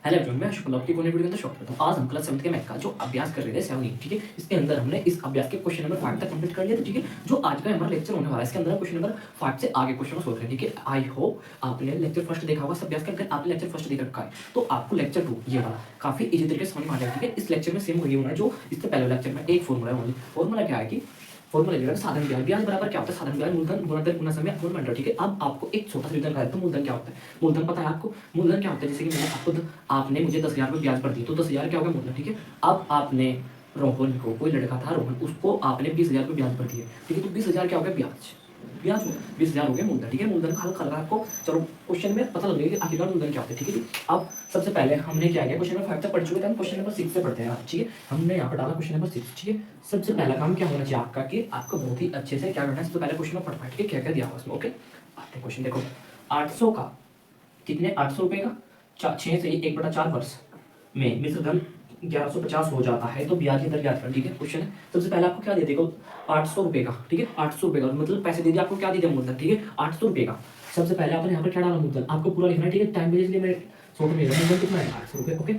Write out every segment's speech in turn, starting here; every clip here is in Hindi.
हेलो एवरीवन, मैं शुक्ला आपकी कोने वीडियो के अंदर स्वागत करता हूं। आज हम क्लास 7 के मैथ का जो अभ्यास कर रहे थे 7 ठीक है। इसके अंदर हमने इस अभ्यास के क्वेश्चन नंबर 5 तक कंप्लीट कर लिया था। ठीक है, जो आज का हमारा लेक्चर होने वाला है इसके अंदर क्वेश्चन नंबर 5 से आगे क्वेश्चन सोल्व करें। ठीक है, आई होप आपने लेक्चर फर्स्ट देखा होगा इस अभ्यास का। अगर आपने लेक्चर फर्स्ट देख रखा है तो आपको लेक्चर 2 ये वाला काफी इजी तरीके से समझ में आ जाएगा। ठीक है, इस लेक्चर में सेम वही होना है जो इससे पहले लेक्चर में। एक फॉर्मूला है, ओनली फॉर्मूला क्या है कि फॉर्मूला लिखा है साधारण ब्याज। ब्याज बराबर क्या होता है? साधारण ब्याज मूलधन गुणा दर गुना समय अपॉन 100। ठीक है, अब आपको एक छोटा सा रिटर्न का है तो मूलधन क्या होता है? मूलधन पता है आपको? मूलधन क्या होता है? जैसे कि मैंने आपको आपने मुझे 10,000 रुपये ब्याज पर दी तो 10,000 क्या होगा? मूलधन। ठीक है, अब आपने रोहन को, कोई लड़का था रोहन, उसको आपने 20,000 रुपये ब्याज पर दिए। ठीक है, तो 20,000 क्या हो गया? ब्याज। ब्याज हो 20,000 हो गया मूलधन। ठीक है, मूलधन का हल आपको चलो क्वेश्चन में पता लग गया कि आखिरकार मूलधन क्या होता है। ठीक है जी, अब सबसे पहले हमने क्या किया, क्वेश्चन नंबर 5 तक पढ़ चुके थे, हम क्वेश्चन नंबर 6 से पढ़ते हैं। ठीक है, हमने यहाँ पर डाला क्वेश्चन नंबर 6। ठीक है, सबसे पहला काम क्या होना चाहिए आपका कि आपको बहुत ही अच्छे से क्या करना है, सबसे पहले क्वेश्चन में पढ़ना है। ठीक है, क्या क्या दिया हुआ उसमें। ओके, आते क्वेश्चन देखो। 800 का कितने 800 रुपए का 6 से 1/4 वर्ष में मिश्र धन 1150 हो जाता है तो ब्याज की दर ज्ञात करें। ठीक है, क्वेश्चन है सबसे पहले आपको क्या दे देगा? 800 रुपए का। ठीक है, 800 रुपए का मतलब पैसे दे दिए आपको, क्या दे दिया? मूलधन। ठीक है, 800 रुपए का। सबसे पहले आपने यहाँ पर क्या डाला? मूलधन। आपको पूरा लिखना है। ठीक है, टाइम वेस्ट इसलिए मैं शॉर्ट में मूलधन कितना है? 800 रुपए। ओके,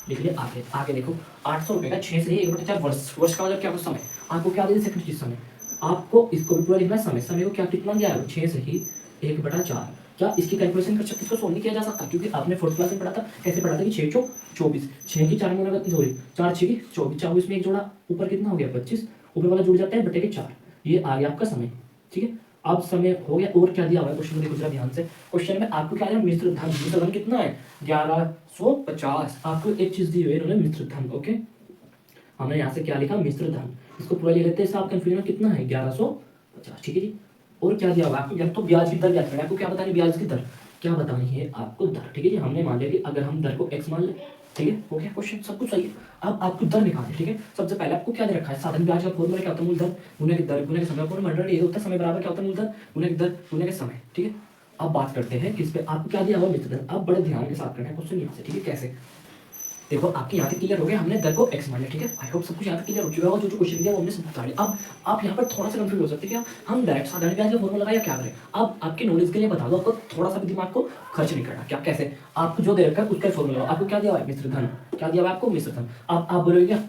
लिख लिया। आगे आगे देखो, 800 रुपए का 6 से 1/4 वर्ष। वर्ष का मतलब क्या होगा? समय। आपको क्या दे सेकंड चीज? समय। आपको इसको भी पूरा लिखना है। समय समय को क्या कितना दिया है? 6 से ही 1/4। क्या इसकी कैलकुलेशन कर सकते? इसको सोल्व नहीं किया जा सकता क्योंकि आपने फोर्थ क्लास में पढ़ा था। कैसे पढ़ा था कि 6 चौक 24, 6 की 4 गुना सॉरी 4 6 की 24, 24 में एक जोड़ा ऊपर कितना हो गया? 25, ऊपर वाला जुड़ जाता है बटे के 4। ये आ गया आपका समय। ठीक है, अब समय हो गया। और क्या दिया हुआ है क्वेश्चन में? देखो जरा ध्यान से, क्वेश्चन में आपको क्या है? मिश्र धन। मिश्र धन कितना है? 1150। आपको एक चीज दी हुई है इन्होंने, मिश्र धन। ओके, हमने यहाँ से क्या लिखा? मिश्र धन। इसको पूरा ले लेते हैं। आप कंफ्यूजन कितना है? 1150। ठीक है जी, और क्या दिया होगा आपको? या तो ब्याज की दर ज्ञात करनी है। आपको क्या बतानी? ब्याज की दर क्या बतानी है आपको? दर। ठीक है जी, हमने मान लिया कि अगर हम दर को x मान ले, ठीक है, हो गया क्वेश्चन, सब कुछ सही है। अब आपको दर निकालनी है। ठीक है, सबसे पहले आपको क्या दे रखा है? साधारण ब्याज का फॉर्मूला क्या होता है? मूलधन गुने की दर गुने के समय अपॉन 100। ये होता है समय बराबर क्या होता है? मूलधन गुने की दर गुने के समय। ठीक है, अब बात करते हैं किस पे। आपको क्या दिया हुआ? मिश्र धन। अब बड़े ध्यान के साथ करना है क्वेश्चन यहाँ से। ठीक है, कैसे? देखो आपके यहाँ तक क्लियर हो गया, हमने दर को x मान लिया। ठीक है, आई होप सब कुछ यहाँ तक क्लियर हो चुका होगा। जो जो क्वेश्चन दिया वो हमने सब बता लिया। अब आप यहाँ पर थोड़ा सा कंफ्यूज हो सकते हैं कि हम डायरेक्ट साधारण ब्याज का फॉर्मूला लगाया क्या करें। अब आपके नॉलेज के लिए बता दो, आपको थोड़ा सा भी दिमाग को खर्च नहीं करना। क्या कैसे? आपको जो दे रखा है उसका फॉर्मूला। आपको क्या दिया हुआ है? मिश्र धन। क्या दिया हुआ है आपको? मिश्र धन। अब आप बोलोगे क्या?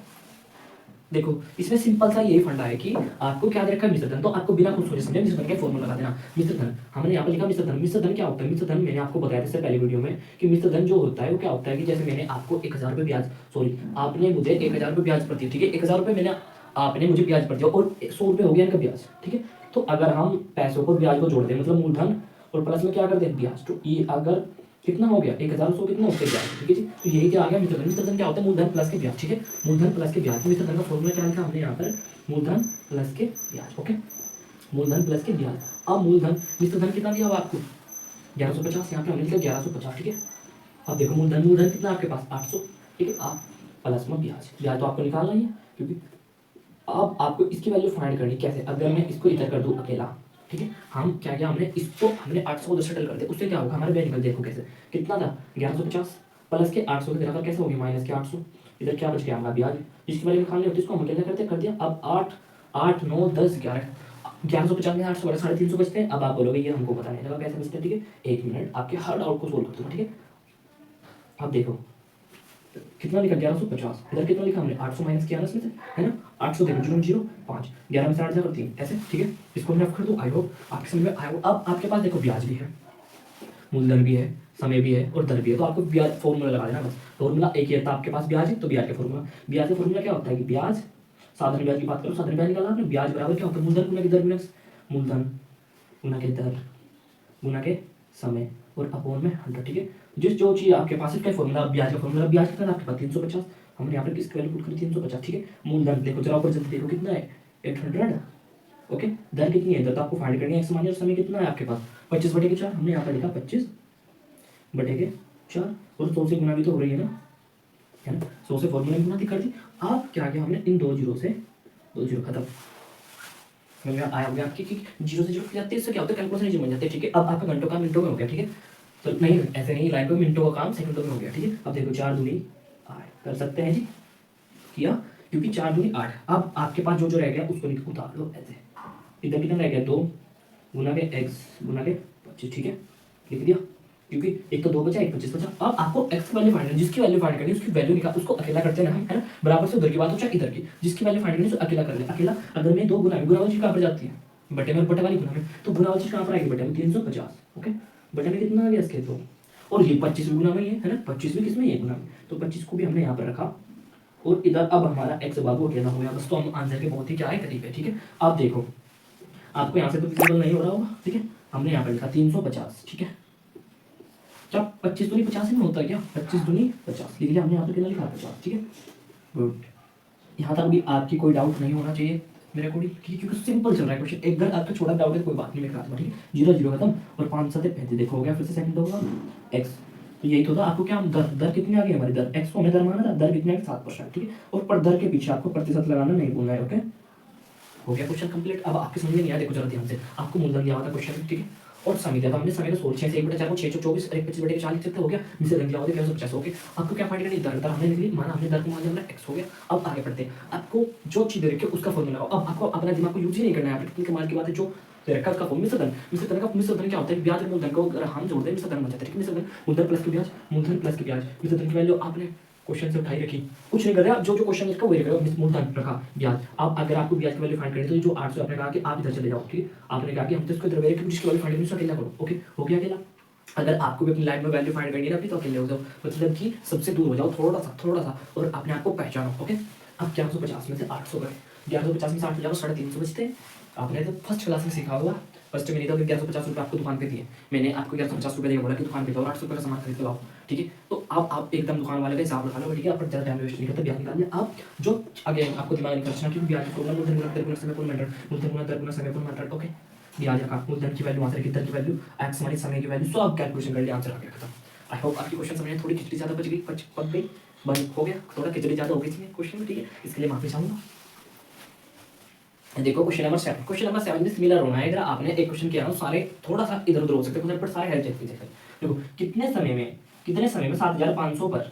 देखो इसमें सिंपल सा यही फंडा है कि आपको क्या दे रखा है? मिश्र धन। तो आपको बिना कुछ सोचे समझे मिश्र धन का फॉर्मूला लगा देना। मिश्र धन हमने यहाँ पर लिखा मिश्र धन। मिश्र धन क्या होता है? मिश्र धन मैंने आपको बताया था इससे पहले वीडियो में कि मिश्र धन जो होता है वो क्या होता है कि जैसे मैंने आपको 1,000 रुपये ब्याज, सॉरी आपने मुझे 1,000 रुपये ब्याज पर दिए। ठीक है, 1,000 रुपये मैंने आपने मुझे ब्याज पर दिया और 100 रुपये हो गया इनका ब्याज। ठीक है, तो अगर हम पैसों को ब्याज को जोड़ दें मतलब मूलधन और प्लस में क्या कर दें? ब्याज, तो ये अगर कितना हो गया? 1,100 कितना होता है? ब्याज। ठीक है जी, तो यही क्या आ गया? मिश्र धन। मिश्र धन क्या होता है? मूलधन प्लस के ब्याज। ठीक है, मूलधन प्लस के ब्याज। मिश्र धन का फॉर्मूला क्या लिखा हमने यहाँ पर? मूलधन प्लस के ब्याज। ओके, मूलधन प्लस के ब्याज। अब मूलधन मिश्र धन कितना दिया हुआ आपको? 1150। यहाँ पे हमने लिखा 1150। ठीक है, अब देखो मूलधन, मूलधन कितना आपके पास? 800। ठीक है, आप प्लस में ब्याज। ब्याज तो आपको निकालना ही है क्योंकि अब आपको इसकी वैल्यू फाइंड करनी। कैसे? अगर मैं इसको इधर कर दूं अकेला, ठीक है, हम क्या किया हमने इसको, हमने 800 को उधर सेटल कर दिया, उससे क्या होगा? हमारा ब्याज निकल। देखो कैसे, कितना था? 1150 प्लस के 800 के बराबर कैसे होगी? माइनस के 800। इधर क्या बच गया? हमारा ब्याज। जिसकी वैल्यू निकालनी होती है इसको हम अकेला करते कर दिया। अब 8 8 9 10 11 1150 में 800 350 बचते हैं। अब आप बोलोगे ये हमको पता नहीं लगा कैसे बचते हैं। ठीक है, एक मिनट, आपके हर डाउट को सोल्व करता हूँ। ठीक है, अब देखो कितना लिखा? 1150। इधर कितना लिखा हमने? 800 माइनस किया ना इसमें से, है ना? 800 देखो 0 0 5, 11 में से 8 जाकर 3 ऐसे। ठीक है, इसको मैं कर दूँ। आई होप आपके समझ में आया हो। अब आपके पास देखो ब्याज भी है, मूलधन भी है, समय भी है और दर भी है, तो आपको ब्याज फॉर्मूला लगा देना बस। फॉर्मूला एक ही है, आपके पास ब्याज है तो ब्याज का फॉर्मूला। ब्याज का फॉर्मूला क्या होता है कि ब्याज, साधारण ब्याज की बात करो, साधारण ब्याज निकाला आपने, ब्याज बराबर क्या होता है? मूलधन गुना की दर गुना मूलधन गुना के दर गुना के समय और अपॉन में 100। ठीक है, जिस जो चीज आपके पास इसका फॉर्मूला, ब्याज का फॉर्मूला, ब्याज कितना आपके पास? 350। हमने यहाँ पर किसकी वैल्यू पुट करी? 350। ठीक है, मूलधन देखो जरा ऊपर जल्दी देखो कितना है? 800। ओके, दर कितनी है? दर तो आपको फाइंड करनी है एक्स मानिए, और समय कितना है आपके पास? 25 बटे के 4। हमने यहाँ पर लिखा 25 बटे के 4 और 100 से गुना भी तो हो रही है ना, है ना? 100 से फॉर्मूला गुना कर दी। अब क्या किया हमने? इन दो जीरो से दो जीरो खत्म। समझ में आया होगा आपकी कि जीरो से जीरो कट जाते हैं, इससे क्या होता है? कैलकुलेशन बन जाते हैं। ठीक है, अब आपका घंटों का मिनटों में हो गया। ठीक है, तो नहीं ऐसे नहीं, लाइन पे मिनटों का काम सेकंडों में हो गया। ठीक है, अब देखो 4 दूनी 8 कर सकते हैं जी, किया, क्योंकि 4 दूनी 8। अब आपके पास जो जो रह गया उसको लिख उतार लो ऐसे। इधर कितना रह गया? 2 गुना के x गुना के 25। ठीक है, लिख दिया। क्योंकि एक तो 2 बचा, एक 25 बचा। अब आपको x की वैल्यू फाइंड करनी है, जिसकी वैल्यू फाइंड करनी है उसकी वैल्यू निकाल, उसको अकेला करते हैं ना हम, है ना, बराबर से उधर की बात हो चाहे इधर की, जिसकी वैल्यू फाइंड करनी है उसको अकेला कर ले। अकेला अगर मैं 2 गुना है, गुना वाली चीज कहाँ पर जाती है, बटे में, और बटे वाली गुना में, तो गुना वाली चीज कहाँ पर आएगी, बटे में 350। ओके, बटे में कितना आ गया इसके, तो और ये 25 भी गुना में ही है ना, 25 भी किसमें, ये गुना में, तो 25 को भी हमने यहाँ पर रखा और इधर अब हमारा x बाबू अकेला हो गया बस। तो हम आंसर के बहुत ही क्या है, करीब है। ठीक है, आप देखो आपको यहाँ से तो विजिबल नहीं हो रहा होगा। ठीक है, हमने यहाँ पर लिखा 350। ठीक है, क्या 25 दूनी 50 में होता है क्या, 25 दूनी 50 लिख लिया हमने, यहाँ पर कितना लिखा 50। ठीक है, गुड। यहाँ तक भी आपकी कोई डाउट नहीं होना चाहिए मेरे अकॉर्डिंग, क्योंकि सिंपल चल रहा है क्वेश्चन। एक बार आपका छोटा डाउट है तो कोई बात नहीं, मैं करा दूंगा। ठीक है, 0 0 खत्म और 5 7 35 देखो हो गया, फिर से सेकंड होगा x। तो यही तो था आपको, क्या दर दर कितनी आ गई हमारी, दर x को हमें दर माना था, दर कितनी आ गई 7%। ठीक है, और पर दर के पीछे आपको प्रतिशत लगाना नहीं भूलना है। ओके, हो गया क्वेश्चन कंप्लीट। अब आपके समझ में नहीं आया, देखो जरा ध्यान से, आपको मूलधन दिया हुआ था क्वेश्चन। ठीक है, और समय दिया था हमने, समय को 16 6 से 1/4 को 6 24 और 1 25 बटे 4 लिख सकते हो गया, जिसे रंग दिया हुआ था 150। ओके, आपको क्या फाइंड करनी, दर दर हमने लिख ली, माना हमने दर को मान लिया हमने x हो गया। अब आगे बढ़ते हैं, आपको जो चीज दे रखी है उसका फॉर्मूला लगाओ। अब आपको अपना दिमाग को यूज ही नहीं करना है, आपकी कमाल की बात है, जो दे रखा है उसका फॉर्मूला मिश्र धन का मिश्र धन क्या होता है, ब्याज और मूलधन को अगर हम जोड़ दें मिश्र धन बन जाता है। ठीक है, मिश्र धन मूलधन प्लस के ब्याज, मूलधन प्लस के ब्याज, मिश्र धन की वैल्यू आपने क्वेश्चन से उठाई रखी, कुछ नहीं कर रहे आप, जो जो क्वेश्चन लिखा वही रखा, मूलधन रखा, ब्याज। अब अगर आपको ब्याज की वैल्यू फाइंड करनी है तो जो 800 आपने कहा कि आप इधर चले जाओ। ठीक है, आपने कहा कि हम तो इसको इधर वैल्यू, क्योंकि जिसकी वैल्यू फाइंड करनी है उसको अकेला करो। ओके, हो गया अकेला। अगर आपको भी अपनी लाइफ में वैल्यू फाइंड करनी है ना अपनी, तो अकेले हो जाओ, मतलब कि सबसे दूर हो जाओ थोड़ा सा और अपने आप को पहचानो। ओके, अब 1150 में से 800 गए, 1150 में से 8 जाओ 350 बचते हैं। आपने तो फर्स्ट क्लास में सीखा होगा, फर्स्ट में नहीं था, 1150 रुपये आपको दुकान पे दिए, मैंने आपको 1150 रुपये देगा बोला कि दुकान पे जाओ 800 रुपये का सामान खरीद के लाओ। ठीक है, तो अब आप एकदम दुकान वाले का हिसाब लगा लो। ठीक है, आप ज़्यादा टाइम वेस्ट नहीं करते, ब्याज निकाल दिया। आप जो आगे आपको दिमाग नहीं खर्चना, क्योंकि ब्याज को मूलधन गुना दर गुना समय पूर्ण मेथड, मूलधन गुना दर गुना समय पूर्ण मेथड। ओके, ब्याज का मूलधन की वैल्यू, आंसर की दर की वैल्यू, एक्स हमारी समय की वैल्यू, सो आप कैलकुलेशन कर लिया, आंसर आ गया खत्म। आई होप आपकी क्वेश्चन समझ में थोड़ी खिचड़ी ज़्यादा बच गई, पक गई, बन हो गया, थोड़ा खिचड़ी ज़्यादा हो गई थी क्वेश्चन में। ठीक है, इसके लिए माफी चाहूँगा। देखो क्वेश्चन नंबर 7, क्वेश्चन नंबर 7 में सिमिलर होना है। इधर आपने एक क्वेश्चन किया ना, सारे थोड़ा सा इधर उधर हो सकते हैं, पर सारे हेल्प चेक कीजिए। देखो कितने समय में 7500 पर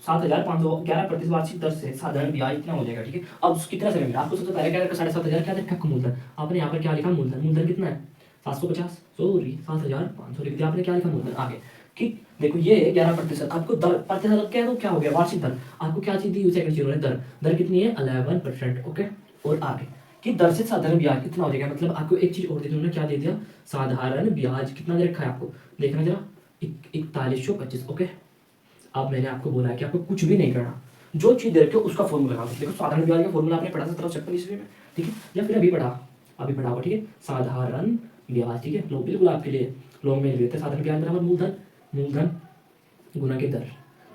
7511 वार्षिक दर से साधारण ब्याज इतना हो जाएगा। ठीक है, अब कितना समय में, आपको सबसे पहले क्या रखा, 7500 क्या रखा, मूलधन। आपने यहाँ पर क्या लिखा, मूलधन, मूलधन कितना है 750, सॉरी 7500 लिख दिया आपने, क्या लिखा, मूलधन। आगे कि देखो ये 11%, आपको दर प्रतिशत क्या है, तो क्या हो गया, वार्षिक दर। आपको क्या चीज दी, सेकंड चीज दर, दर कितनी है 11%। ओके, और आगे कि दर से साधारण ब्याज कितना हो जाएगा, मतलब आपको एक चीज और दे दी उन्होंने, क्या दे दिया, साधारण ब्याज कितना दे रखा है आपको, देखना जरा 4125। ओके, अब मैंने आपको बोला है कि आपको कुछ भी नहीं करना, जो चीज दे रखी हो उसका फॉर्मूला लगाओ। देखो साधारण ब्याज का फॉर्मूला आपने पढ़ा 1756 ईस्वी में। ठीक है, या फिर अभी पढ़ा हो। ठीक है, साधारण ब्याज। ठीक है, लो बिल्कुल आपके लिए लॉन्ग में लेते हैं, साधारण ब्याज बराबर मूलधन, मूलधन गुना के दर।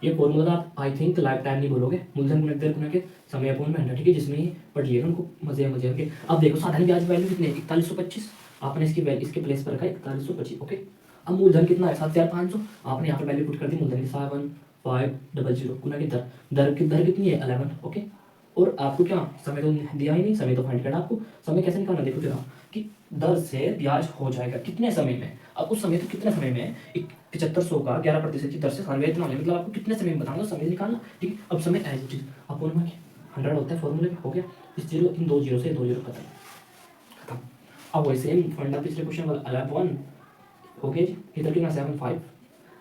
ये फॉर्मूला आप आई थिंक लाइफ टाइम नहीं बोलोगे, मूलधन गुना दर गुना के समय पूर्ण मेहनत। ठीक है, जिसमें ही पढ़ लिएगा उनको मजे के। अब देखो साधारण ब्याज वैल्यू कितनी है, 4125, आपने इसके प्लेस पर रखा है 4125। ओके, अब मूलधन कितना है 7500, आपने यहाँ पर वैल्यू पुट कर दी मूलधन की 7500 गुना की दर, दर कितनी है 11। ओके, और आपको क्या समय तो दिया ही नहीं, समय तो फाइंड करना आपको, समय कैसे निकालना, देखो जरा कि दर से ब्याज हो जाएगा कितने समय में। अब उस समय तो कितने समय में, 7500 का 11% की दर से साधारण इतना हो जाएगा, मतलब आपको कितने समय में बताना, समय निकालना। ठीक है, अब समय एज इट इज अपन 100 होता है फॉर्मूले में, हो गया, इस जीरो इन 2 जीरो से 2 जीरो खत्म। अब वैसे फंडा पिछले क्वेश्चन वाला 11 हो गया जी, इधर कितना 75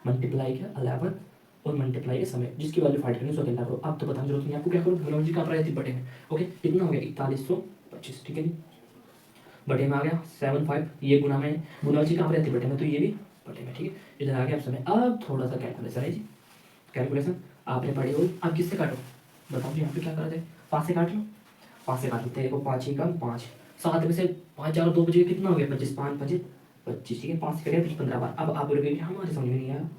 मल्टीप्लाई किया 11 और मल्टीप्लाई के समय, जिसकी वैल्यू फाइंड करनी है उसको अकेला करो। अब तो बताने जरूरत नहीं आपको, क्या करो, गुणा जी का प्राइस बटे में। ओके, कितना हो गया 4125। ठीक है जी, बटे में आ गया 75, ये गुणा जी कहाँ पर रहती बटे में, तो ये भी बटे में। ठीक है, इधर आ गया अब समय। अब थोड़ा सा कैलकुलेशन है जी, कैलकुलेशन आपने पढ़ी होगी। आप किससे काटो, बताओ जी, यहाँ पे क्या करा जाए, 5 से काट लो, 5 से काट लेते हैं, 5 ही कम 5, 7 में से 5 4 2 बजे कितना हो गया 25, 5 5 25। ठीक है, 5 से करें 15 बार। अब आप बोलोगे हमारे समझ में नहीं आया,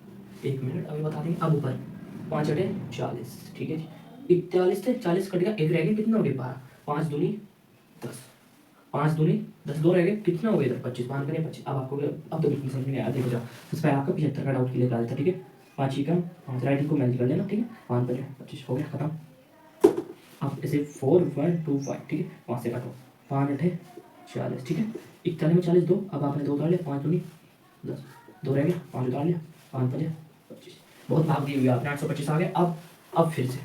1 मिनट अभी बता देंगे। अब ऊपर 5 अटे 40। ठीक है जी, 41 से 40 कट गया, 1 रह गया, कितना हो गया 12, 5 दूनी 10, 5 दूनी 10, 2 रह गए, कितना हो गया इधर 25, 5 करें 25। अब आपको अब तो बिल्कुल समझ में नहीं आया, देखो जाओ सबसे पहले आपका 75 का डाउट क्लियर करा था। ठीक है, 5 ही कम 5, राइटिंग को मैच कर लेना। ठीक है, 5 5 25 हो गया खत्म। अब ऐसे 4 1 2 5। ठीक है, 5 से काटो, 5 अठे 40। ठीक है, 41 में 40 2, अब आपने 2 उतार लिया, 5 दूनी 10, 2 रह गया, 5 उतार लिया, 5 5 25, बहुत भाग दी हुई आपने, 825 आ गया। अब फिर से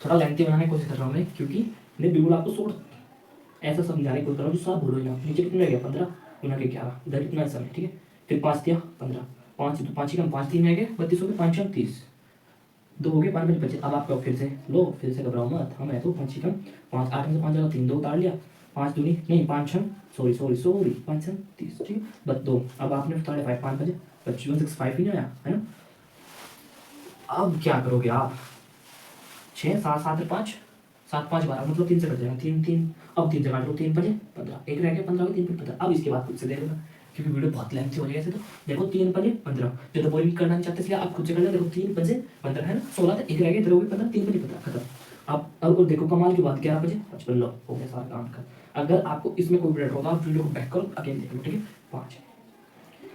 थोड़ा लेंथी बनाने की कोशिश कर रहा हूँ मैं, क्योंकि मैं बिल्कुल आपको शॉर्ट ऐसा समझाने की कोशिश कर रहा हूँ जो साफ बोलो ना। नीचे कितना रह गया 15 गुना के 11, इधर कितना समय। ठीक है, फिर 5 दिया 15, 5 तो 5 ही कम 5 3 है 32 हो गए 5 6 30 2 हो गए 5 5 25। अब आपका फिर से लो, फिर से घबराओ मत, हम है तो 5 ही कम 5 8 में से 5 जगह 3 2 उतार लिया 5 दूनी नहीं 5 6 सॉरी 5 6 30 ठीक है बस 2। अब आपने उतारे 5 5 बजे 25 6 5 ही नहीं आया है ना। अब क्या करोगे आप 6 7 7 5 7 5 12 मतलब 3 से कट जाएगा 3 3। अब 3 से काट लो 3 बजे 15 एक रह गया 15 हो 3 फिर 15। अब इसके बाद खुद से देख लेना क्योंकि वीडियो बहुत लेंथी हो जाएगी ऐसे। तो देखो 3 बजे 15 जो तो बोरिंग करना नहीं चाहते इसलिए आप खुद से कर लेना। देखो 3 बजे 15 है ना 16 था एक रह गया इधर हो गया 15 3 बजे 15 खत्म। अब और देखो कमाल की बात 11 बजे 55 लो हो गया सारा काम कर। अगर आपको इसमें कोई डाउट होगा आप वीडियो को बैक करो अगेन देख लो ठीक है। 5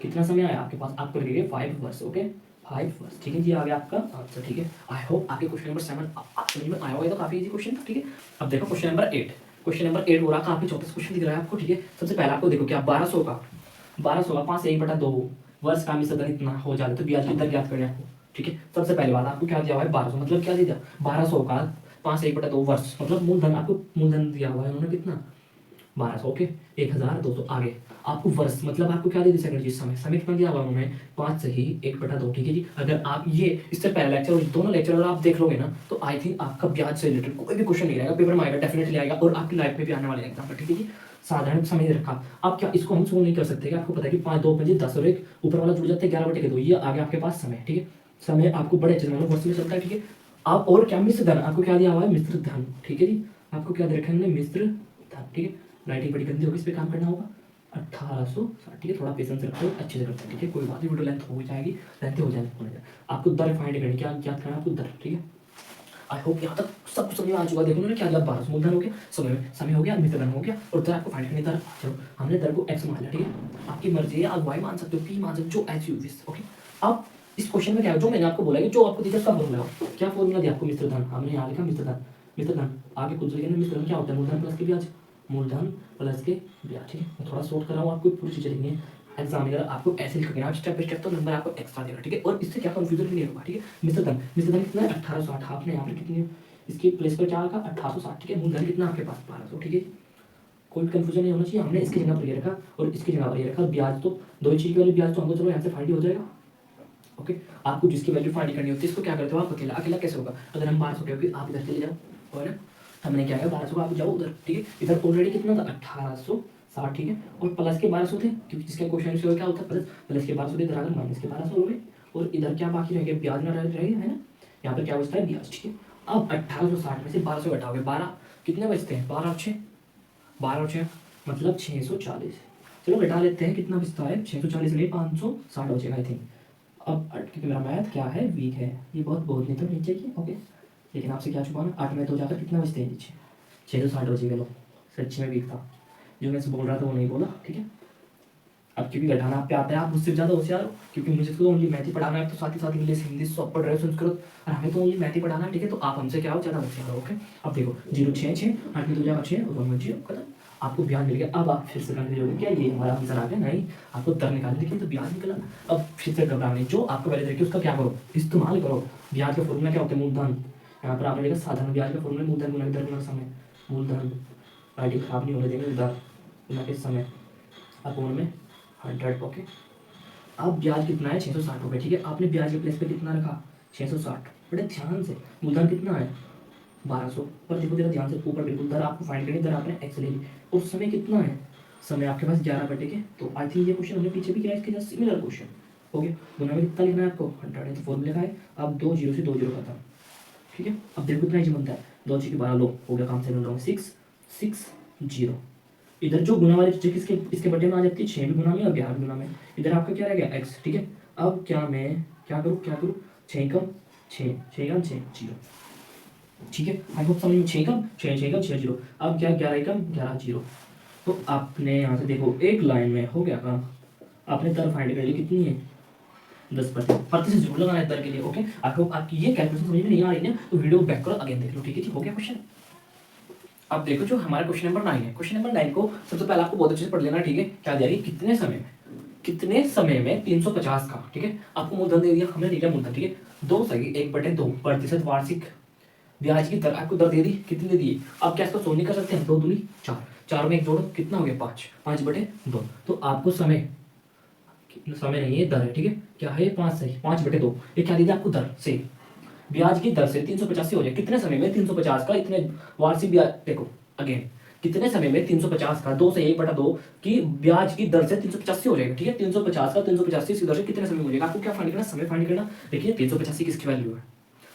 कितना समय आया आपके पास, आपको लगेगा 5 वर्ष ओके 5 वर्ष ठीक है जी। आ गया आपका आंसर ठीक है। आई होप आपके क्वेश्चन नंबर 7 आप समझ में आया होगा। तो काफी इजी क्वेश्चन था ठीक है। अब देखो क्वेश्चन नंबर 8। क्वेश्चन नंबर 8 हो रहा था आपके 34 क्वेश्चन दिख रहा है आपको ठीक है। सबसे पहले आपको देखो क्या 1200 का 5 से 1/2 वर्ष का मिश्रण इतना हो जाता है तो ब्याज की दर ज्ञात करें आपको ठीक है। सबसे पहले बात आपको क्या दिया हुआ है 1200 मतलब क्या दिया 1200 का 5 से 1/2 वर्ष मतलब मूलधन आपको मूलधन दिया हुआ है उन्होंने कितना 1200 ओके 1200 आगे आपको वर्ष मतलब आपको क्या दे दी सेकंड चीज समय कितना दिया हुआ उन्होंने 5 से ही 1/2 ठीक है जी। अगर आप ये इससे पहला लेक्चर और दोनों लेक्चर अगर आप देख लोगे ना तो आई थिंक आपका ब्याज से रिलेटेड कोई भी क्वेश्चन नहीं रहेगा पेपर में आएगा डेफिनेटली आएगा और आपकी लाइफ में भी आने वाले एग्जाम पर ठीक है जी। साधारण समय रखा आप क्या इसको हम सोल्व नहीं कर सकते कि आपको पता है कि 5 2 5 10 और 1 ऊपर वाला जुड़ जाता है 11/2 ये आगे आपके पास समय ठीक है। समय आपको बड़े अच्छे मतलब वर्ष में चलता है ठीक है। आप और क्या मिश्र धन आपको क्या दिया हुआ है मिश्र धन ठीक है जी। आपको क्या दे रखा है मिश्र धन ठीक है। राइटिंग बड़ी गंदी होगी इस पे काम करना होगा 1860 ठीक है। थोड़ा पेशेंस रखो अच्छे से करते हैं ठीक है। कोई बात नहीं वीडियो लेंथ हो जाएगी लेंथ हो जाएगी आपको दर फाइंड करनी क्या याद करना आपको दर ठीक है। आई होप यहाँ तक सब कुछ समझ में आ चुका है। देखो उन्होंने क्या दिया 1200 मूलधन हो गया समय हो गया मिश्र धन हो गया और दर आपको फाइंड करनी दर। चलो हमने दर को x मान लिया ठीक है। आपकी मर्जी है आप y मान सकते हो p मान सकते हो जो एच यू विश ओके। अब इस क्वेश्चन में क्या है जो मैंने आपको बोला कि जो आपको दिया उसका फॉर्मूला क्या फॉर्मूला दिया आपको मिश्र धन हमने यहाँ लिखा मिश्र धन आगे कुछ लिखा मिश्र धन क्या होता है मूलधन प्लस के ब्याज मूलधन प्लस के ब्याज ठीक है। मैं थोड़ा शॉर्ट कर रहा हूँ आपको पूरी चीजें लिखनी है एग्जाम में अगर आपको ऐसे लिखोगे ना स्टेप बाय स्टेप तो नंबर आपको एक्स्ट्रा देगा ठीक है। और इससे क्या कंफ्यूजन भी नहीं होगा ठीक है। मिश्र धन कितना है 1860 आपने यहाँ पर कितनी इसकी प्लेस पर क्या रखा 1860 ठीक है। मूलधन कितना आपके पास 1200 ठीक है। कोई कंफ्यूजन नहीं होना चाहिए हमने इसकी जगह पर ये रखा और इसकी जगह पर ये रखा। ब्याज तो दो ही चीज की वैल्यू ब्याज तो हमको चलो यहाँ से फाइंड हो जाएगा ओके। आपको जिसकी वैल्यू फाइंड करनी होती है इसको क्या करते हो आप अकेला अकेला कैसे होगा अगर हम 1200 कहोगे आप इधर चले जाओ है ना। हमने क्या किया 1200 आप जाओ उधर ठीक है। इधर ऑलरेडी कितना था 1860 ठीक है और प्लस के 1200 थे क्योंकि जिसका क्वेश्चन से क्या होता है प्लस के 1200 थे इधर आकर माइनस के 1200 हो गए और इधर क्या बाकी रह गया ब्याज ना रह गया है ना। यहाँ पर क्या बचता है ब्याज ठीक है। अब 1860 में से 1200 घटाओगे 12 कितने बचते हैं 12 और 6 मतलब 640। चलो घटा लेते हैं कितना बचता है 640 नहीं 560 हो जाएगा आई थिंक। अब क्योंकि मेरा मैथ क्या है वीक है ये बहुत नहीं तो नीचे की ओके। लेकिन आपसे क्या छुपाना 8 में तो जाकर कितना बचते हैं नीचे 660 बचेगा लो सच्ची में वीक था जो मैं बोल रहा था वो नहीं बोला ठीक है। अब क्योंकि घटाना आप पे आता है आप मुझसे ज़्यादा होशियार हो क्योंकि मुझे तो ओनली मैथ ही पढ़ाना है तो साथ ही इंग्लिश हिंदी सब पढ़ रहे हो संस्कृत और हमें तो ओनली मैथ ही पढ़ाना है ठीक है। तो आप हमसे क्या हो ज़्यादा होशियार हो ओके। अब देखो 0 6 6 8 में तो जाएगा 6 और 1 में 0 खत्म आपको ब्याज मिल गया। अब आप फिर से कंफ्यूज हो गए क्या ये हमारा आंसर आ गया नहीं आपको दर निकालने लेकिन तो ब्याज निकला। अब फिर से घबराने जो आपको पहले तरीके उसका क्या करो इस्तेमाल करो। ब्याज का फॉर्मूला क्या होता है मूलधन यहाँ पर आपने देखा साधारण ब्याज का फॉर्मूला मूलधन गुना दर गुना समय मूलधन राइटिंग खराब नहीं होने देंगे दर गुना के समय अपूर्ण में 100 ओके। अब ब्याज कितना है 660 रुपये ठीक है। आपने ब्याज के प्लेस पे कितना रखा 660 बड़े ध्यान से मूलधन कितना है 1200 पर देखो जरा ध्यान से ऊपर बिल्कुल दर आपको फाइंड करनी दर आपने एक्स ले ली और समय कितना है समय आपके पास 11/के। तो आई थिंक ये क्वेश्चन हमने पीछे भी किया इसके जस्ट सिमिलर क्वेश्चन हो गया। दोनों में कितना लिखना है आपको 100 है तो फॉर्मूला का है। अब 2 0 से 2 0 खत्म ठीक है। अब देखो कितना इजी बनता है 2 6 12 लो हो गया काम से 6 6 0 इधर जो गुना वाली चीज इसके बटे में आ जाती है 6 भी गुना में और 11 भी गुना में। इधर आपका क्या रह गया x ठीक है। अब क्या मैं क्या करूँ 6 कम 6 0 ठीक है। आई होप समझ में 6 कम 6 0 अब क्या 11 कम 11 0। तो आपने यहाँ से देखो एक लाइन में हो गया काम आपने दर फाइंड कर ली कितनी है 10% से जरूर लगाना है दर के लिए ओके। आई होप आपकी ये कैलकुलेशन समझ में नहीं आ रही है तो वीडियो को बैक करो अगेन देख लो ठीक है। हो गया क्वेश्चन। अब देखो जो हमारा क्वेश्चन नंबर 9 है क्वेश्चन नंबर 9 को सबसे पहले आपको बहुत अच्छे से पढ़ लेना ठीक है। क्या दिया कितने समय में 350 का ठीक है। आपको मूलधन दे दिया हमने लिखा मूलधन ठीक है 2 सही 1/2% वार्षिक ब्याज की दर आपको दर दे दी कितनी दे दी। अब क्या इसको सोल्व नहीं कर सकते हैं 2 दूनी 4 4 में 1 जोड़ो कितना हो गया 5 5/2 तो आपको समय समय नहीं है, दर है, ठीक है। क्या है? 5 सही, 5/2। ये क्या दे दिया आपको? दर से। ब्याज की दर से 385 हो जाए कितने समय में? 350 का इतने वार्षिक ब्याज, देखो अगेन, कितने समय में 350 का 2 से 1/2 की ब्याज की दर से 385 हो जाएगा, ठीक है। 350 का 385 की दर से कितने समय में हो जाएगा? आपको क्या फाइंड करना? समय फाइंड करना। देखिए 385 किसकी वैल्यू है?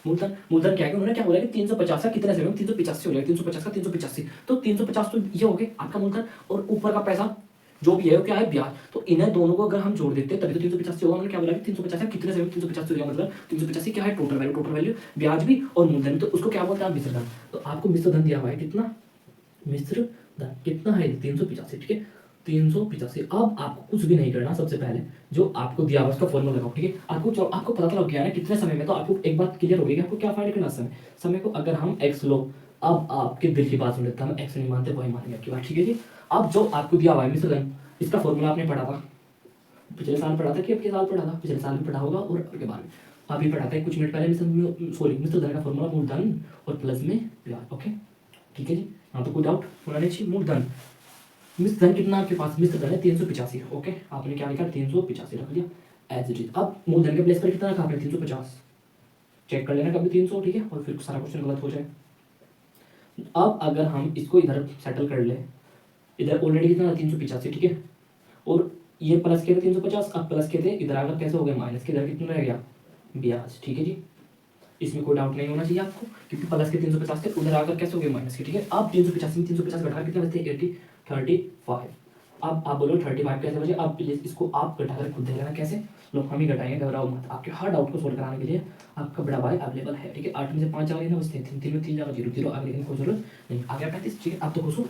मूलधन। मूलधन क्या है? उन्होंने क्या बोला कि 350 का कितने समय में 385 हो जाएगा, 350 का 385, तो 350 तो ये हो गया आपका मूलधन, और ऊपर का पैसा जो भी है वो क्या है? ब्याज। तो इन्हें दोनों को अगर हम जोड़ देते हैं तभी तो 385 होगा। उन्होंने क्या बोला कि 350 का कितने समय में 385 हो जाएगा, मतलब 385 क्या है? Total value. टोटल वैल्यू ब्याज भी और मूलधन भी, तो उसको क्या बोलते हैं? मिश्र धन। तो आपको मिश्र धन दिया हुआ है कितना? मिश्र धन कितना है? 385, ठीक है। 385। अब आपको कुछ भी नहीं करना, सबसे पहले जो आपको दिया हुआ उसका फॉर्मूला लगाओ, ठीक है। आपको पता लग गया ना कितने समय में, तो आपको एक बात क्लियर हो गई कि आपको क्या फाइंड करना? समय। समय को अगर हम x लो, अब आपके दिल की बात सुन लेता हूं, हम x नहीं मानते, वही मानेंगे आपकी बात, ठीक है जी। अब जो आपको दिया हुआ है मिश्र धन, इसका फॉर्मूला आपने पढ़ा था, पिछले साल पढ़ा था कि अगले साल पढ़ा था? पिछले साल भी पढ़ा होगा और अगले बार भी अभी पढ़ा था कुछ मिनट पहले। मिश्र धन का फॉर्मूला मूलधन और प्लस में ब्याज, ओके ठीक है जी। हाँ, तो कोई डाउट होना नहीं चाहिए। मूलधन, मिश्र धन कितना आपके पास? मिश्र धन है 385, ओके। आपने क्या लिखा? 385 रख दिया एज इट इज। अब मूलधन के प्लेस पर कितना रखा आपने? 350। चेक कर लेना कभी 300, ठीक है, और फिर सारा क्वेश्चन गलत हो जाए। अब अगर हम इसको इधर सेटल कर ले, इधर ऑलरेडी कितना? 385, ठीक है, और ये प्लस के थे 350, अब प्लस के थे, इधर आकर कैसे हो गए? माइनस के, इधर कितना रह गया? ब्याज, ठीक है जी। इसमें कोई डाउट नहीं होना चाहिए आपको, क्योंकि प्लस के 350 थे, उधर आकर कैसे हो गए? माइनस के, ठीक है। अब 350 में 350 घटा कितने बचते? 80, 35। अब आप बोलो 35 कैसे बचे? अब प्लीज इसको आप घटा कर खुद देख लेना कैसे। लोग हम ही घटाएंगे, घबराओ मत। आपके हर डाउट को सोल्व कराने के लिए आपका बड़ा भाई अवेलेबल है, ठीक है। 8 में से 5 आ गए ना, बस 3 में 3 जाएगा 0 0, आगे लिखने की कोई जरूरत नहीं। आ गया 35, ठीक है। आप तो खुश हो,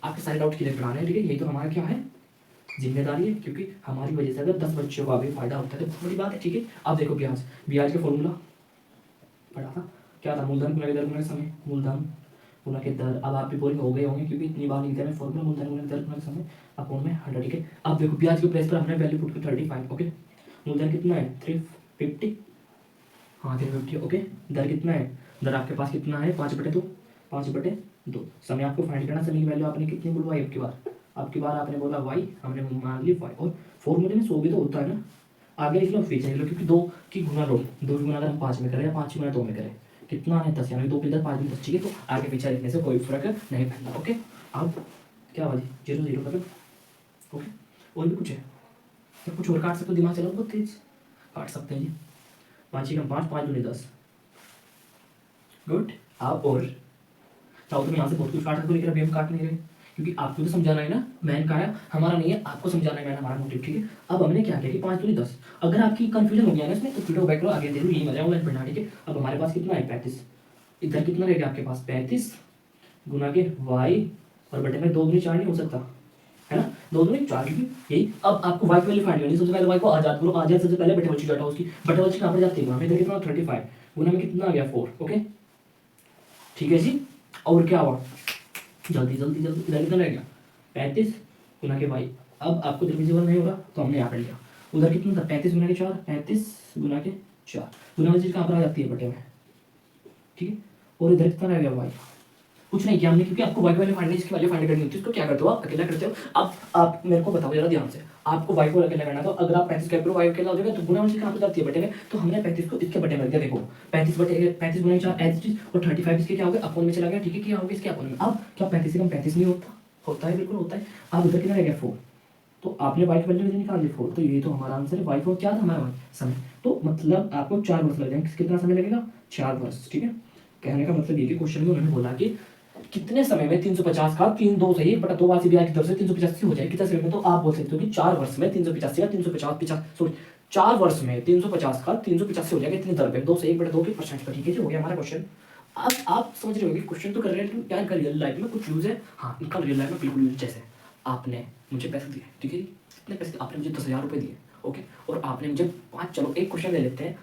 आपके सारे डाउट क्लियर कराने हैं, ठीक है। यही तो हमारा क्या है? जिम्मेदारी है, क्योंकि हमारी वजह से अगर 10 बच्चों का भी फायदा होता है तो बहुत बड़ी बात है, ठीक है। अब देखो ब्याज, ब्याज का फॉर्मूला पढ़ा था, क्या था? मूलधन गुणा के दर गुणा के समय। मूलधन गुणा के दर। अब आप भी बोरिंग हो गए होंगे क्योंकि इतनी बार लिख दिया मैं फॉर्मूला, मूलधन गुणा के दर गुणा के समय अपॉन में 100, ठीक है। अब देखो ब्याज के प्लेस पर हमने वैल्यू पुट की 35, ओके। मूलधन कितना है? 350, हाँ 350, ओके। दर कितना है? दर आपके पास कितना है? 5/2, 5/2। समय आपको फाइंड करना, समय की वैल्यू आपने कितनी बुलवाई? आपकी बार आपने बोला y, हमने मान ली y, और फॉर्मूले में 100 भी तो होता है ना। आगे लिख लो, पीछे लिख लो, क्योंकि 2 की गुना लो, 2 की गुना अगर हम 5 में करें या 5 की गुना 2 में करें, कितना है? 10, यानी 2 के अंदर 5 में 10, ठीक है। तो आगे पीछे लिखने से कोई फर्क नहीं पड़ता, ओके। अब क्या हुआ जी? 0 0 कर, ओके। और भी कुछ है या कुछ और काट सकते हो? दिमाग चलाओ बहुत तेज, काट सकते हैं जी। 5 ही कम 5, 5 दूनी 10, गुड। आप और चाहो तो मैं यहाँ से बहुत कुछ काट सकता हूँ, लेकिन अभी हम काट नहीं रहे, क्योंकि आपको तो समझाना है ना। मैन का है हमारा नहीं है, आपको समझाना है, मैन हमारा मोटिव, ठीक है। अब हमने क्या किया कि 5 दूनी 10। अगर आपकी कंफ्यूजन हो गया ना इसमें, तो फिर बैक करो, आगे दे दो, यही मजा है ऑनलाइन पढ़ना, ठीक है। अब हमारे पास कितना है? 35। इधर कितना रहेगा आपके पास? 35 गुना के y, और बटे में 2 दूनी 4 नहीं हो सकता है ना, 2 दूनी 4, क्योंकि यही। अब आपको y की वैल्यू फाइंड करनी है। सबसे पहले y को आजाद करो, आजाद सबसे पहले बटे बची डाटा उसकी, बटे बची कहाँ पर जाती है? वहाँ पे इधर कितना? 35 गुना में कितना आ गया? 4, ओके ठीक है जी। और क्या हुआ? जल्दी जल्दी जल्दी, इधर कितना रह गया? 35 गुना के y। अब आपको डिविजिबल नहीं होगा तो हमने यहाँ पर लिया। उधर कितना था? 35 गुना के 4, 35 गुना के 4, गुना में चीज कहाँ पर आ जाती है? बटे में, ठीक है। और इधर कितना रह गया? y। कुछ नहीं किया हमने, क्योंकि आपको y की वैल्यू फाइंड, इसकी वैल्यू फाइंड करनी होती है। इसको क्या करते हो आप? अकेला करते हो। अब आप मेरे को बताओ जरा ध्यान से, आपको y को अकेला करना, तो अगर आप 35 कैपिटल y अकेला हो जाएगा तो गुना में कहाँ पर जाती है? बटे में। तो हमने 35 को इसके बटे में दिया, देखो 35 गुना 4 एज इट इज, और 35 इसके क्या हो गया? अपॉन में चला गया, ठीक है। क्या हो गया इसके अपॉन में? अब क्या 35 से कम 35 नहीं होता? होता है, बिल्कुल होता है। अब उधर कितना रह गया? 4। तो आपने y की वैल्यू निकाल ली 4, तो ये तो हमारा आंसर है। y4 क्या था हमारा? समय। तो मतलब आपको 4 वर्ष लग जाएंगे। कितना समय लगेगा? 4 वर्ष, ठीक है। कहने का मतलब ये कि क्वेश्चन में उन्होंने बोला कि कितने समय में 350 का 3 2 से 1/2 वार्षिक ब्याज की दर से 385 हो जाए कितने समय में? तो आप बोल सकते हो कि 4 वर्ष में 385 का 350 सॉरी 4 वर्ष में 350 का 385 हो जाएगा इतनी दर पे, 2 से 1/2 के परसेंट पर, ठीक है जी। हो गया हमारा क्वेश्चन। अब आप समझ रहे होंगे क्वेश्चन तो कर रहे हैं, लेकिन क्या इनका रियल लाइफ में कुछ यूज है? हाँ, इनका रियल लाइफ में बिल्कुल यूज। जैसे आपने मुझे पैसे दिए, ठीक है जी, कितने पैसे? आपने मुझे 10,000 रुपये दिए, ओके, और आपने मुझे 5, चलो एक क्वेश्चन ले लेते हैं,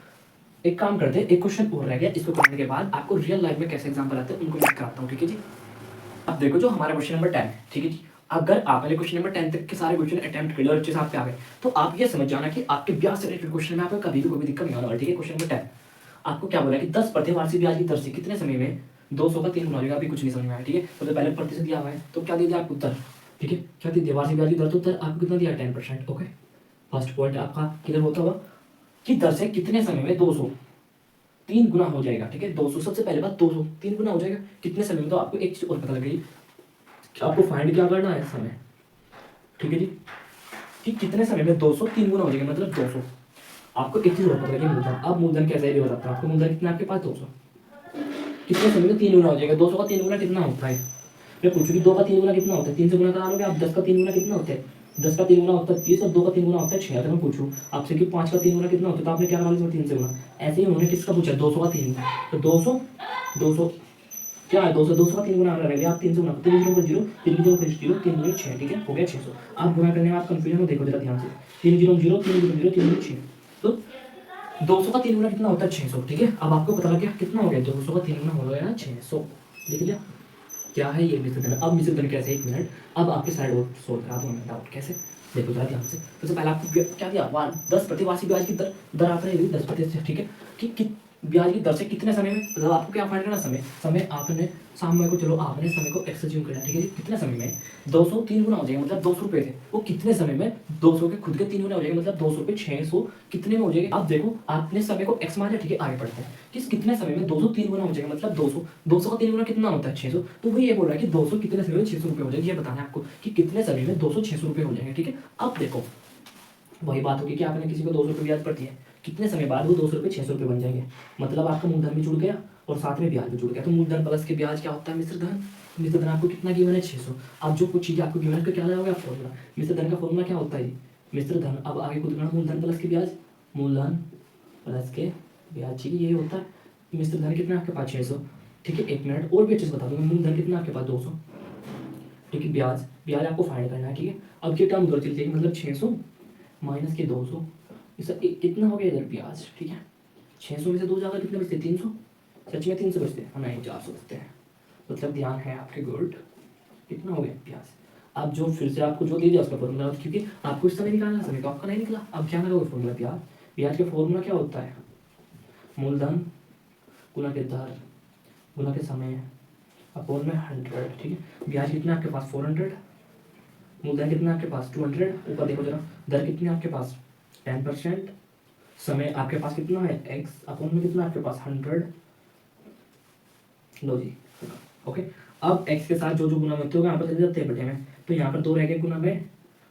एक काम करते हैं, एक क्वेश्चन और रह गया, इसको करने के बाद आपको रियल लाइफ में कैसे एग्जाम्पल आते हैं उनको मैं कराता हूँ, ठीक है जी। अब देखो जो हमारा क्वेश्चन नंबर 10 है, ठीक है जी। अगर आपने क्वेश्चन नंबर 10 तक के सारे क्वेश्चन अटेम्प्ट कर लिया और अच्छे से आप पे आ गए, तो आप ये समझ जाना कि आपके ब्याज से रिलेटेड क्वेश्चन में आपको कभी भी कोई दिक्कत नहीं आने वाली, ठीक है। क्वेश्चन नंबर 10 आपको क्या बोला कि 10% वार्षिक ब्याज की दर से कितने समय में 200 का 3 गुना हो जाएगा? अभी कुछ नहीं समझ में आया, ठीक है। सबसे पहले प्रतिशत दिया हुआ है, तो क्या दे दिया आपको? दर, ठीक है। क्या दे दिया? वार्षिक ब्याज की दर, तो दर आपको कितना दिया? 10%, ओके। फर्स्ट पॉइंट आपका क्लियर होता होगा कि 10 से कितने समय में 200 3 गुना हो जाएगा। ठीक है, 200 सबसे पहले बात 200 3 गुना हो जाएगा कितने समय में। तो आपको एक चीज और पता लग गई कि आपको फाइंड क्या करना है समय। ठीक है जी, कि कितने समय में 200 3 गुना हो जाएगा मतलब 200। आपको एक चीज और पता लगी मूलधन। अब मूलधन कैसे है ये बताता हूँ आपको। मूलधन कितना आपके पास 200 कितने समय में 3 गुना हो जाएगा। 200 का 3 गुना कितना होता है। मैं पूछूँ कि 2 का 3 गुना कितना होता है। 3 से गुना करा लोगे आप। 10 का 3 गुना कितना होता है। 10 का 3 गुना होता है 30 और 2 का 3 गुना होता है 6। अगर मैं पूछूँ आपसे कि 5 का 3 गुना कितना होता है तो आपने क्या करा 3 से गुना। ऐसे ही उन्होंने किसका पूछा 200 का 3 गुना। तो 200 200 क्या है 200 200 का 3 गुना रह गया। आप 3 से गुना 3 जीरो 0 3 जीरो 0 3 जीरो 6। ठीक है, हो गया 600। आप गुना करने में आप कंफ्यूजन हो देखो जरा ध्यान से। 3 जीरो 0 3 जीरो 0 3 जीरो 6। तो 200 का 3 गुना कितना होता है 600। ठीक है, अब आपको पता लग गया कितना हो गया 200 का 3 गुना हो गया 600। देख लिया क्या है ये मिश्र धन। अब मिश्र धन कैसे, एक मिनट। अब आपके साइड और सोल्व करा दूंगा मैं डाउट कैसे। देखो जरा ध्यान से। सबसे पहले आपको क्या दिया 10% वार्षिक ब्याज की दर दर आप रहेगी 10%। ठीक है, कि ब्याज की दर से कितने समय में, मतलब आपको क्या फाइंड करना समय। समय आपने समय को, चलो आपने समय को एक्स ज्यूम करना। ठीक है, कितने समय में 200 3 गुना हो जाएगा मतलब 200 रुपये थे, वो कितने समय में 200 के खुद के 3 गुना हो जाएगा मतलब 200 रुपये 600 कितने में हो जाएगा। अब देखो आपने समय को एक्स मान लिया। ठीक है, आगे बढ़ते हैं कि कितने समय में 200 3 गुना हो जाएगा मतलब 200 का 3 गुना कितना होता है 600। तो वही ये बोल रहा है कि 200 कितने समय में 600 रुपये हो जाएगा। ये बताना है आपको कि कितने समय में 200 600 रुपये हो जाएंगे। ठीक है, अब देखो वही बात होगी कि आपने किसी को 200 रुपये ब्याज पड़ती है, कितने समय बाद वो 200 रुपये 600 रुपये बन जाएंगे। मतलब आपका मूलधन भी जुड़ गया और साथ में ब्याज भी जुड़ गया। तो मूलधन प्लस के ब्याज क्या होता है मिश्र धन। मिश्र धन आपको कितना गिवन है 600। अब जो कुछ चीज़ें आपको गिवन है क्या लगाओगे आप फॉर्मूला। मिश्र धन का फॉर्मूला क्या होता है मिश्र धन। अब आगे खुद करना मूलधन प्लस के ब्याज, मूलधन प्लस के ब्याज। ठीक है, यही होता है मिश्र धन कितना आपके पास 600। ठीक है, एक मिनट और भी अच्छे से बता दूंगा। मूलधन कितना आपके पास 200। ठीक है, ब्याज ब्याज आपको फाइंड करना है। ठीक है, अब ये टर्म उधर चली जाएगी मतलब 600 माइनस के 200। इसका कितना हो गया इधर ब्याज। ठीक है, 600 में से 2 जाकर कितने बचते 300। सच में 300 बचते हैं नहीं 400 बचते हैं। मतलब ध्यान है आपके गुड। कितना हो गया ब्याज। अब जो फिर से आपको जो दे दिया उसका फॉर्मूला, क्योंकि आपको इस समय निकालना समय तो आपका नहीं निकला। अब क्या लगाओगे फॉर्मूला ब्याज। ब्याज का फॉर्मूला क्या होता है मूलधन गुना के दर गुना के समय अपॉन में 100। ठीक है, ब्याज कितना आपके पास 400, मूलधन कितना आपके पास 200। ऊपर देखो जरा दर कितनी आपके पास 10%, समय आपके पास कितना है x अपॉन में कितना आपके पास 100। लो जी ओके। अब x के साथ जो जो गुना में होगा यहाँ पर चले जाते हैं बटे में। तो यहाँ पर 2 रह गए गुना में,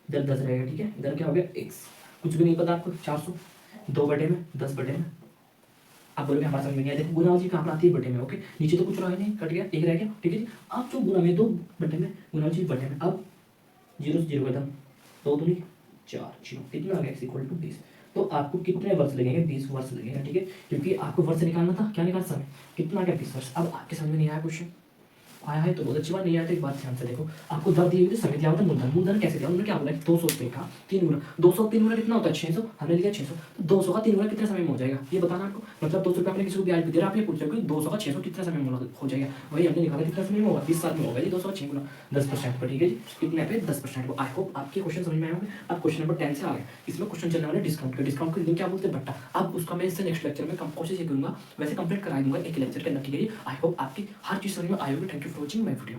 इधर 10 रहेगा। ठीक है, इधर क्या हो गया x। कुछ भी नहीं पता आपको 400 2 बटे में 10 बटे में। आप बोलोगे हमारा समझ में नहीं आया। देखो गुना जी कहाँ पर आती है बटे में। ओके, नीचे तो कुछ रहा नहीं, कट गया, एक रह गया। ठीक है जी, अब जो गुना में 2 बटे में, गुना जी बटे में। अब 0 से 0 का दम 2 दूनी 4 0 कितना आ गया x इक्वल टू 20। तो आपको कितने वर्ष लगेंगे 20 वर्ष लगेगा। ठीक है, क्योंकि आपको वर्ष निकालना था, क्या निकाल समय कितना आ गया 20 वर्ष। अब आपके समझ में नहीं आया क्वेश्चन। आया है तो बहुत अच्छी बात, नहीं आया तो एक बात ध्यान से देखो। आपको दर दी हुई थी, समय दिया हुआ था मूलधन। मूलधन कैसे दिया उन्होंने, क्या बोला 200 रुपये का 3 गुना। 200 3 गुना कितना होता है 600, हमने लिया 600। तो 200 का 3 गुना कितने समय में हो जाएगा ये बताना आपको। मतलब 200 रुपये आपने किसी को ब्याज पे दे रहा, आप ये पूछ रहे हो कि 200 का 600 कितने समय में हो जाएगा। वही हमने लिखा था कितना समय में होगा 20 साल में होगा जी। 200 का 6 गुना 10% पर। ठीक है जी, कितने पे 10% को। आई होप आपके क्वेश्चन समझ में आए होंगे। आप क्वेश्चन नंबर 10 से आ गए। इसमें क्वेश्चन चलने वाले डिस्काउंट के। डिस्काउंट के दिन क्या बोलते हैं बट्टा। अब उसका मैं इससे नेक्स्ट लेक्चर में कोशिश ये करूंगा वैसे कंप्लीट करा दूंगा एक लेक्चर के अंदर। ठीक है जी, आई होप आपकी हर चीज समझ में आई होगी। Thank you for watching my video.